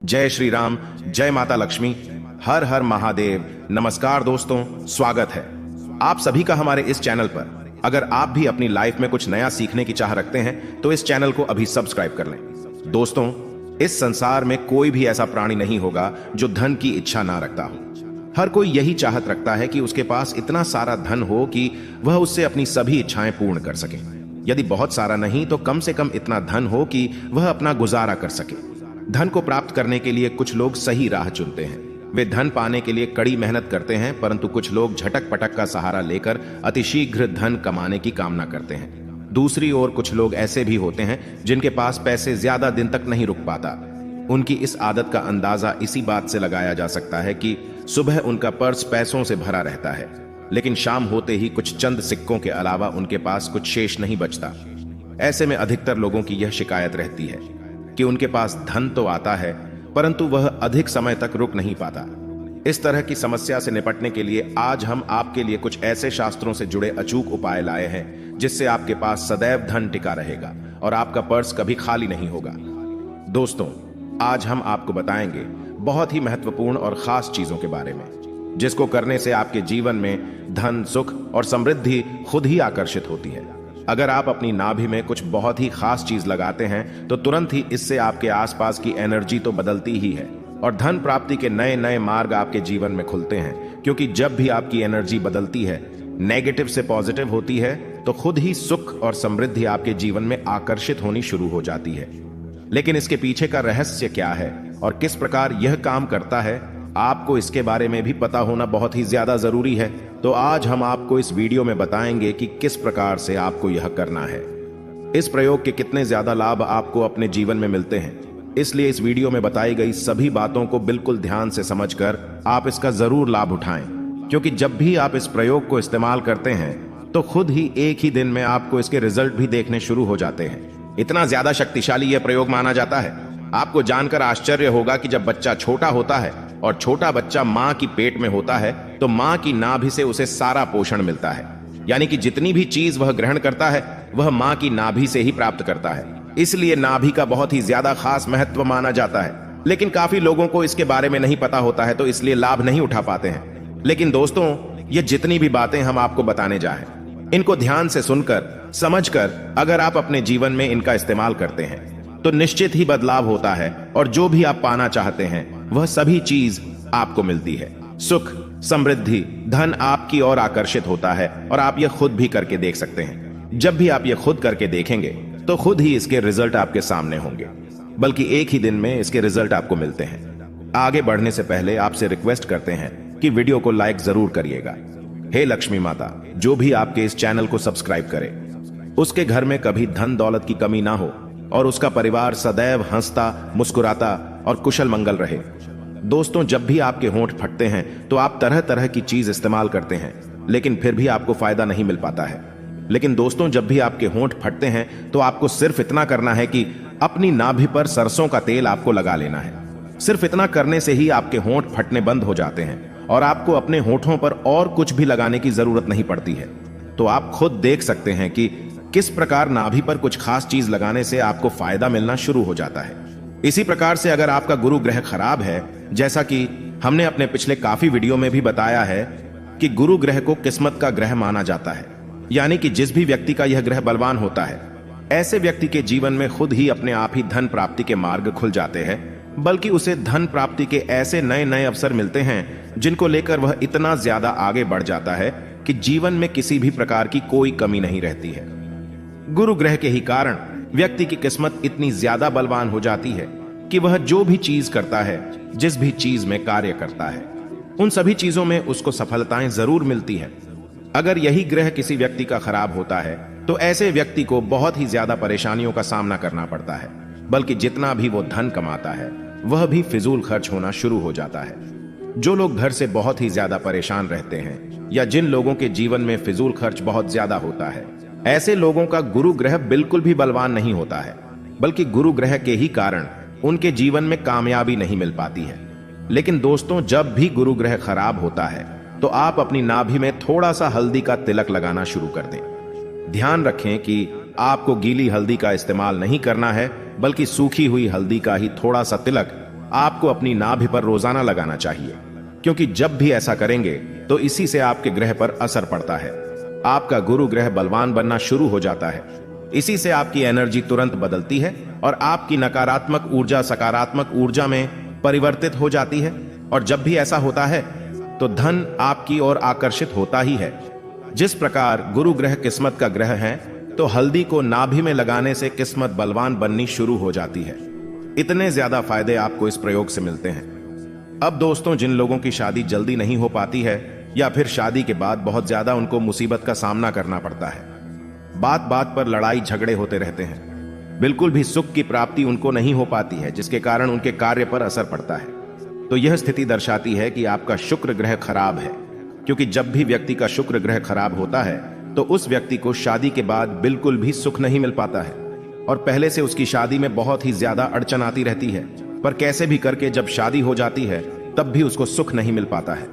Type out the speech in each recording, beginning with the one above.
जय श्री राम, जय माता लक्ष्मी, हर हर महादेव। नमस्कार दोस्तों, स्वागत है आप सभी का हमारे इस चैनल पर। अगर आप भी अपनी लाइफ में कुछ नया सीखने की चाह रखते हैं तो इस चैनल को अभी सब्सक्राइब कर लें। दोस्तों, इस संसार में कोई भी ऐसा प्राणी नहीं होगा जो धन की इच्छा ना रखता हो। हर कोई यही चाहत रखता है कि उसके पास इतना सारा धन हो कि वह उससे अपनी सभी इच्छाएं पूर्ण कर सके। यदि बहुत सारा नहीं तो कम से कम इतना धन हो कि वह अपना गुजारा कर सके। धन को प्राप्त करने के लिए कुछ लोग सही राह चुनते हैं। वे धन पाने के लिए कड़ी मेहनत करते हैं, परंतु कुछ लोग झटक पटक का सहारा लेकर अतिशीघ्र धन कमाने की कामना करते हैं। दूसरी ओर कुछ लोग ऐसे भी होते हैं जिनके पास पैसे ज्यादा दिन तक नहीं रुक पाता। उनकी इस आदत का अंदाजा इसी बात से लगाया जा सकता है कि सुबह उनका पर्स पैसों से भरा रहता है, लेकिन शाम होते ही कुछ चंद सिक्कों के अलावा उनके पास कुछ शेष नहीं बचता। ऐसे में अधिकतर लोगों की यह शिकायत रहती है कि उनके पास धन तो आता है परंतु वह अधिक समय तक रुक नहीं पाता। इस तरह की समस्या से निपटने के लिए आज हम आपके लिए कुछ ऐसे शास्त्रों से जुड़े अचूक उपाय लाए हैं जिससे आपके पास सदैव धन टिका रहेगा और आपका पर्स कभी खाली नहीं होगा। दोस्तों, आज हम आपको बताएंगे बहुत ही महत्वपूर्ण और खास चीजों के बारे में, जिसको करने से आपके जीवन में धन, सुख और समृद्धि खुद ही आकर्षित होती है। अगर आप अपनी नाभि में कुछ बहुत ही खास चीज लगाते हैं तो तुरंत ही इससे आपके आसपास की एनर्जी तो बदलती ही है और धन प्राप्ति के नए नए मार्ग आपके जीवन में खुलते हैं। क्योंकि जब भी आपकी एनर्जी बदलती है, नेगेटिव से पॉजिटिव होती है, तो खुद ही सुख और समृद्धि आपके जीवन में आकर्षित होनी शुरू हो जाती है। लेकिन इसके पीछे का रहस्य क्या है और किस प्रकार यह काम करता है, आपको इसके बारे में भी पता होना बहुत ही ज्यादा जरूरी है। तो आज हम आपको इस वीडियो में बताएंगे कि किस प्रकार से आपको यह करना है। इस प्रयोग के कितने ज्यादा लाभ आपको अपने जीवन में मिलते हैं, इसलिए इस वीडियो में बताई गई सभी बातों को बिल्कुल ध्यान से समझकर आप इसका जरूर लाभ उठाएं। क्योंकि जब भी आप इस प्रयोग को इस्तेमाल करते हैं तो खुद ही एक ही दिन में आपको इसके रिजल्ट भी देखने शुरू हो जाते हैं। इतना ज्यादा शक्तिशाली यह प्रयोग माना जाता है। आपको जानकर आश्चर्य होगा कि जब बच्चा छोटा होता है और छोटा बच्चा मां की पेट में होता है तो मां की नाभि से उसे सारा पोषण मिलता है। यानी कि जितनी भी चीज वह ग्रहण करता है वह मां की नाभि से ही प्राप्त करता है। इसलिए नाभि का बहुत ही ज्यादा खास महत्व माना जाता है। लेकिन काफी लोगों को इसके बारे में नहीं पता होता है, तो इसलिए लाभ नहीं उठा पाते हैं। लेकिन दोस्तों, ये जितनी भी बातें हम आपको बताने जा रहे हैं, इनको ध्यान से सुनकर, समझकर अगर आप अपने जीवन में इनका इस्तेमाल करते हैं तो निश्चित ही बदलाव होता है और जो भी आप पाना चाहते हैं वह सभी चीज आपको मिलती है। सुख, समृद्धि, धन आपकी ओर आकर्षित होता है और आप यह खुद भी करके देख सकते हैं। जब भी आप यह खुद करके देखेंगे तो खुद ही इसके रिजल्ट आपके सामने होंगे, बल्कि एक ही दिन में इसके रिजल्ट आपको मिलते हैं। आगे बढ़ने से पहले आपसे रिक्वेस्ट करते हैं कि वीडियो को लाइक जरूर करिएगा। हे लक्ष्मी माता, जो भी आपके इस चैनल को सब्सक्राइब करे उसके घर में कभी धन दौलत की कमी ना हो और उसका परिवार सदैव हंसता, मुस्कुराता और कुशल मंगल रहे। दोस्तों, जब भी आपके होंठ फटते हैं तो आप तरह तरह की चीज इस्तेमाल करते हैं, लेकिन फिर भी आपको फायदा नहीं मिल पाता है। लेकिन दोस्तों, जब भी आपके होंठ फटते हैं तो आपको सिर्फ इतना करना है कि अपनी नाभि पर सरसों का तेल आपको लगा लेना है। सिर्फ इतना करने से ही आपके होंठ फटने बंद हो जाते हैं और आपको अपने होंठों पर और कुछ भी लगाने की जरूरत नहीं पड़ती है। तो आप खुद देख सकते हैं कि किस प्रकार नाभि पर कुछ खास चीज लगाने से आपको फायदा मिलना शुरू हो जाता है। इसी प्रकार से अगर आपका गुरु ग्रह खराब है, जैसा कि हमने अपने पिछले काफी वीडियो में भी बताया है कि गुरु ग्रह को किस्मत का ग्रह माना जाता है। यानी कि जिस भी व्यक्ति का यह ग्रह बलवान होता है, ऐसे व्यक्ति के जीवन में खुद ही अपने आप ही धन प्राप्ति के मार्ग खुल जाते हैं, बल्कि उसे धन प्राप्ति के ऐसे नए नए अवसर मिलते हैं जिनको लेकर वह इतना ज्यादा आगे बढ़ जाता है कि जीवन में किसी भी प्रकार की कोई कमी नहीं रहती है। गुरु ग्रह के ही कारण व्यक्ति की किस्मत इतनी ज्यादा बलवान हो जाती है कि वह जो भी चीज करता है, जिस भी चीज में कार्य करता है, उन सभी चीजों में उसको सफलताएं जरूर मिलती है। अगर यही ग्रह किसी व्यक्ति का खराब होता है तो ऐसे व्यक्ति को बहुत ही ज्यादा परेशानियों का सामना करना पड़ता है, बल्कि जितना भी वो धन कमाता है वह भी फिजूल खर्च होना शुरू हो जाता है। जो लोग घर से बहुत ही ज्यादा परेशान रहते हैं या जिन लोगों के जीवन में फिजूल खर्च बहुत ज्यादा होता है, ऐसे लोगों का गुरु ग्रह बिल्कुल भी बलवान नहीं होता है, बल्कि गुरु ग्रह के ही कारण उनके जीवन में कामयाबी नहीं मिल पाती है। लेकिन दोस्तों, जब भी गुरु ग्रह खराब होता है तो आप अपनी नाभि में थोड़ा सा हल्दी का तिलक लगाना शुरू कर दें। ध्यान रखें कि आपको गीली हल्दी का इस्तेमाल नहीं करना है, बल्कि सूखी हुई हल्दी का ही थोड़ा सा तिलक आपको अपनी नाभि पर रोजाना लगाना चाहिए, क्योंकि जब भी ऐसा करेंगे तो इसी से आपके ग्रह पर असर पड़ता है। आपका गुरु ग्रह बलवान बनना शुरू हो जाता है। इसी से आपकी एनर्जी तुरंत बदलती है और आपकी नकारात्मक ऊर्जा सकारात्मक ऊर्जा में परिवर्तित हो जाती है। और जब भी ऐसा होता है तो धन आपकी ओर आकर्षित होता ही है। जिस प्रकार गुरु ग्रह किस्मत का ग्रह है, तो हल्दी को नाभि में लगाने से किस्मत बलवान बननी शुरू हो जाती है। इतने ज्यादा फायदे आपको इस प्रयोग से मिलते हैं। अब दोस्तों, जिन लोगों की शादी जल्दी नहीं हो पाती है या फिर शादी के बाद बहुत ज्यादा उनको मुसीबत का सामना करना पड़ता है, बात बात पर लड़ाई झगड़े होते रहते हैं, बिल्कुल भी सुख की प्राप्ति उनको नहीं हो पाती है, जिसके कारण उनके कार्य पर असर पड़ता है, तो यह स्थिति दर्शाती है कि आपका शुक्र ग्रह खराब है। क्योंकि जब भी व्यक्ति का शुक्र ग्रह खराब होता है तो उस व्यक्ति को शादी के बाद बिल्कुल भी सुख नहीं मिल पाता है और पहले से उसकी शादी में बहुत ही ज्यादा अड़चन आती रहती है। पर कैसे भी करके जब शादी हो जाती है तब भी उसको सुख नहीं मिल पाता है।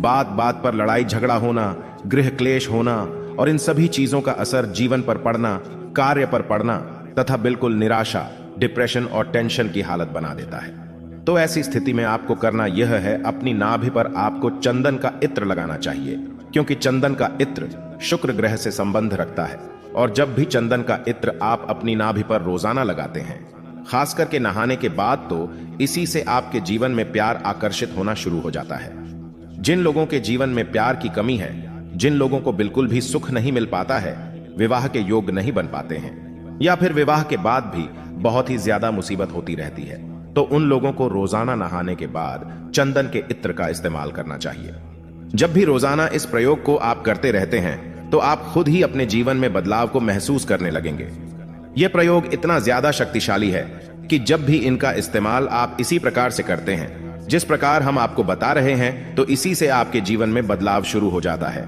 बात बात पर लड़ाई झगड़ा होना, गृह क्लेश होना और इन सभी चीजों का असर जीवन पर पड़ना, कार्य पर पड़ना तथा बिल्कुल निराशा, डिप्रेशन और टेंशन की हालत बना देता है। तो ऐसी स्थिति में आपको करना यह है, अपनी नाभि पर आपको चंदन का इत्र लगाना चाहिए, क्योंकि चंदन का इत्र शुक्र ग्रह से संबंध रखता है। और जब भी चंदन का इत्र आप अपनी नाभि पर रोजाना लगाते हैं, खास करके नहाने के बाद, तो इसी से आपके जीवन में प्यार आकर्षित होना शुरू हो जाता है। जिन लोगों के जीवन में प्यार की कमी है, जिन लोगों को बिल्कुल भी सुख नहीं मिल पाता है, विवाह के योग्य नहीं बन पाते हैं या फिर विवाह के बाद भी बहुत ही ज्यादा मुसीबत होती रहती है, तो उन लोगों को रोजाना नहाने के बाद चंदन के इत्र का इस्तेमाल करना चाहिए। जब भी रोजाना इस प्रयोग को आप करते रहते हैं तो आप खुद ही अपने जीवन में बदलाव को महसूस करने लगेंगे। यह प्रयोग इतना ज्यादा शक्तिशाली है कि जब भी इनका इस्तेमाल आप इसी प्रकार से करते हैं जिस प्रकार हम आपको बता रहे हैं, तो इसी से आपके जीवन में बदलाव शुरू हो जाता है।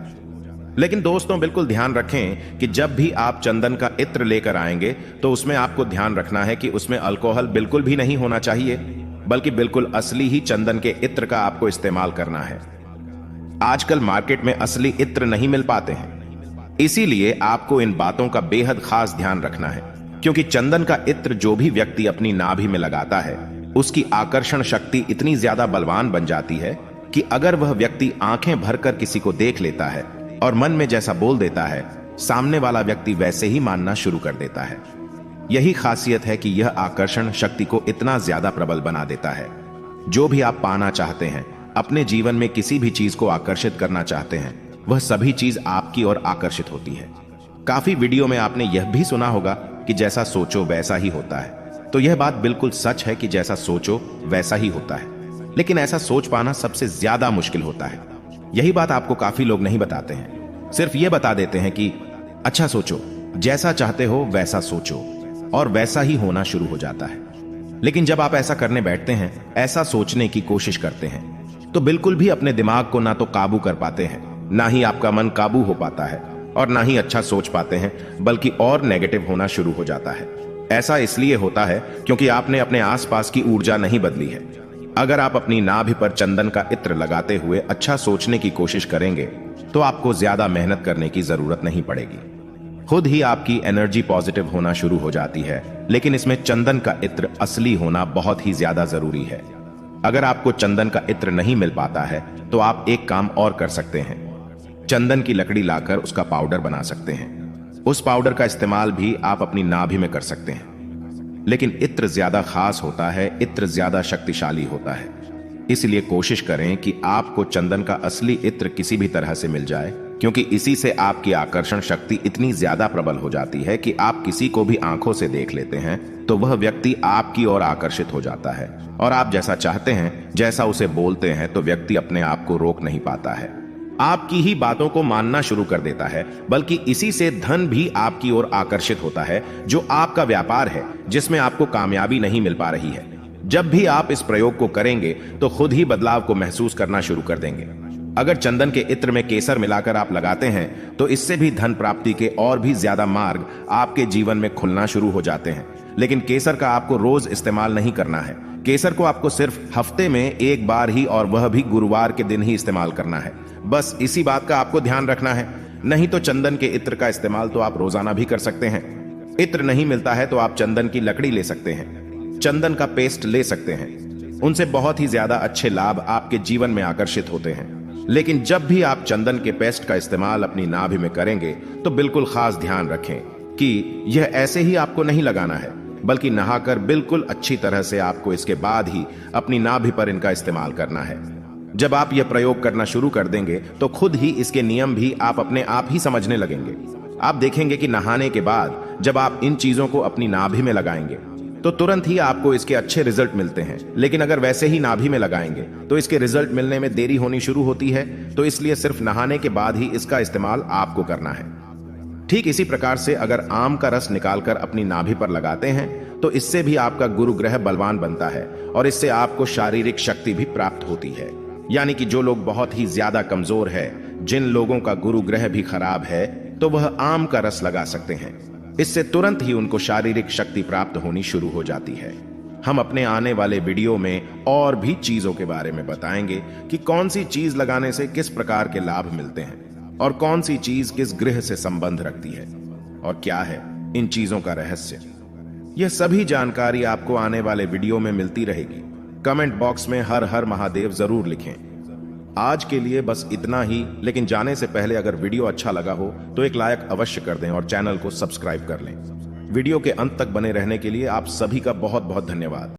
लेकिन दोस्तों, बिल्कुल ध्यान रखें कि जब भी आप चंदन का इत्र लेकर आएंगे तो उसमें आपको ध्यान रखना है कि उसमें अल्कोहल बिल्कुल भी नहीं होना चाहिए, बल्कि बिल्कुल असली ही चंदन के इत्र का आपको इस्तेमाल करना है। आजकल मार्केट में असली इत्र नहीं मिल पाते हैं, इसीलिए आपको इन बातों का बेहद खास ध्यान रखना है, क्योंकि चंदन का इत्र जो भी व्यक्ति अपनी नाभि में लगाता है, उसकी आकर्षण शक्ति इतनी ज्यादा बलवान बन जाती है कि अगर वह व्यक्ति आंखें भरकर किसी को देख लेता है और मन में जैसा बोल देता है, सामने वाला व्यक्ति वैसे ही मानना शुरू कर देता है। यही खासियत है कि यह आकर्षण शक्ति को इतना ज्यादा प्रबल बना देता है। जो भी आप पाना चाहते हैं, अपने जीवन में किसी भी चीज को आकर्षित करना चाहते हैं, वह सभी चीज आपकी ओर आकर्षित होती है। काफी वीडियो में आपने यह भी सुना होगा कि जैसा सोचो वैसा ही होता है। तो यह बात बिल्कुल सच है कि जैसा सोचो वैसा ही होता है, लेकिन ऐसा सोच पाना सबसे ज्यादा मुश्किल होता है। यही बात आपको काफी लोग नहीं बताते हैं, सिर्फ ये बता देते हैं कि अच्छा सोचो, जैसा चाहते हो वैसा सोचो, और वैसा ही होना शुरू हो जाता है। लेकिन जब आप ऐसा करने बैठते हैं, ऐसा सोचने की कोशिश करते हैं, तो बिल्कुल भी अपने दिमाग को ना तो काबू कर पाते हैं, ना ही आपका मन काबू हो पाता है, और ना ही अच्छा सोच पाते हैं, बल्कि और नेगेटिव होना शुरू हो जाता है। ऐसा इसलिए होता है क्योंकि आपने अपने आसपास की ऊर्जा नहीं बदली है। अगर आप अपनी नाभि पर चंदन का इत्र लगाते हुए अच्छा सोचने की कोशिश करेंगे, तो आपको ज्यादा मेहनत करने की जरूरत नहीं पड़ेगी। खुद ही आपकी एनर्जी पॉजिटिव होना शुरू हो जाती है। लेकिन इसमें चंदन का इत्र असली होना बहुत ही ज्यादा जरूरी है। अगर आपको चंदन का इत्र नहीं मिल पाता है, तो आप एक काम और कर सकते हैं, चंदन की लकड़ी लाकर उसका पाउडर बना सकते हैं। उस पाउडर का इस्तेमाल भी आप अपनी नाभि में कर सकते हैं। लेकिन इत्र ज्यादा खास होता है, इत्र ज्यादा शक्तिशाली होता है। इसलिए कोशिश करें कि आपको चंदन का असली इत्र किसी भी तरह से मिल जाए, क्योंकि इसी से आपकी आकर्षण शक्ति इतनी ज्यादा प्रबल हो जाती है कि आप किसी को भी आंखों से देख लेते हैं तो वह व्यक्ति आपकी ओर आकर्षित हो जाता है, और आप जैसा चाहते हैं, जैसा उसे बोलते हैं, तो व्यक्ति अपने आप को रोक नहीं पाता है, आपकी ही बातों को मानना शुरू कर देता है। बल्कि इसी से धन भी आपकी ओर आकर्षित होता है, जो आपका व्यापार है, जिसमें आपको कामयाबी नहीं मिल पा रही है। जब भी आप इस प्रयोग को करेंगे तो खुद ही बदलाव को महसूस करना शुरू कर देंगे। अगर चंदन के इत्र में केसर मिलाकर आप लगाते हैं, तो इससे भी धन प्राप्ति के और भी ज्यादा मार्ग आपके जीवन में खुलना शुरू हो जाते हैं। लेकिन केसर का आपको रोज इस्तेमाल नहीं करना है। केसर को आपको सिर्फ हफ्ते में एक बार ही, और वह भी गुरुवार के दिन ही इस्तेमाल करना है। बस इसी बात का आपको ध्यान रखना है। नहीं तो चंदन के इत्र का इस्तेमाल तो आप रोजाना भी कर सकते हैं। इत्र नहीं मिलता है तो आप चंदन की लकड़ी ले सकते हैं, चंदन का पेस्ट ले सकते हैं। उनसे बहुत ही ज्यादा अच्छे लाभ आपके जीवन में आकर्षित होते हैं। लेकिन जब भी आप चंदन के पेस्ट का इस्तेमाल अपनी नाभि में करेंगे तो बिल्कुल खास ध्यान रखें कि यह ऐसे ही आपको नहीं लगाना है, बल्कि नहाकर बिल्कुल अच्छी तरह से आपको इसके बाद ही अपनी नाभि पर इनका इस्तेमाल करना है। जब आप यह प्रयोग करना शुरू कर देंगे तो खुद ही इसके नियम भी आप अपने आप ही समझने लगेंगे। आप देखेंगे कि नहाने के बाद जब आप इन चीजों को अपनी नाभि में लगाएंगे तो तुरंत ही आपको इसके अच्छे रिजल्ट मिलते हैं। लेकिन अगर वैसे ही नाभि में लगाएंगे तो इसके रिजल्ट मिलने में देरी होनी शुरू होती है। तो इसलिए सिर्फ नहाने के बाद ही इसका इस्तेमाल आपको करना है। ठीक इसी प्रकार से अगर आम का रस निकालकर अपनी नाभि पर लगाते हैं तो इससे भी आपका गुरु ग्रह बलवान बनता है और इससे आपको शारीरिक शक्ति भी प्राप्त होती है। यानी कि जो लोग बहुत ही ज्यादा कमजोर है, जिन लोगों का गुरु ग्रह भी खराब है, तो वह आम का रस लगा सकते हैं। इससे तुरंत ही उनको शारीरिक शक्ति प्राप्त होनी शुरू हो जाती है। हम अपने आने वाले वीडियो में और भी चीजों के बारे में बताएंगे कि कौन सी चीज लगाने से किस प्रकार के लाभ मिलते हैं और कौन सी चीज किस ग्रह से संबंध रखती है और क्या है इन चीजों का रहस्य। यह सभी जानकारी आपको आने वाले वीडियो में मिलती रहेगी। कमेंट बॉक्स में हर हर महादेव जरूर लिखें। आज के लिए बस इतना ही, लेकिन जाने से पहले अगर वीडियो अच्छा लगा हो तो एक लाइक अवश्य कर दें और चैनल को सब्सक्राइब कर लें। वीडियो के अंत तक बने रहने के लिए आप सभी का बहुत बहुत धन्यवाद।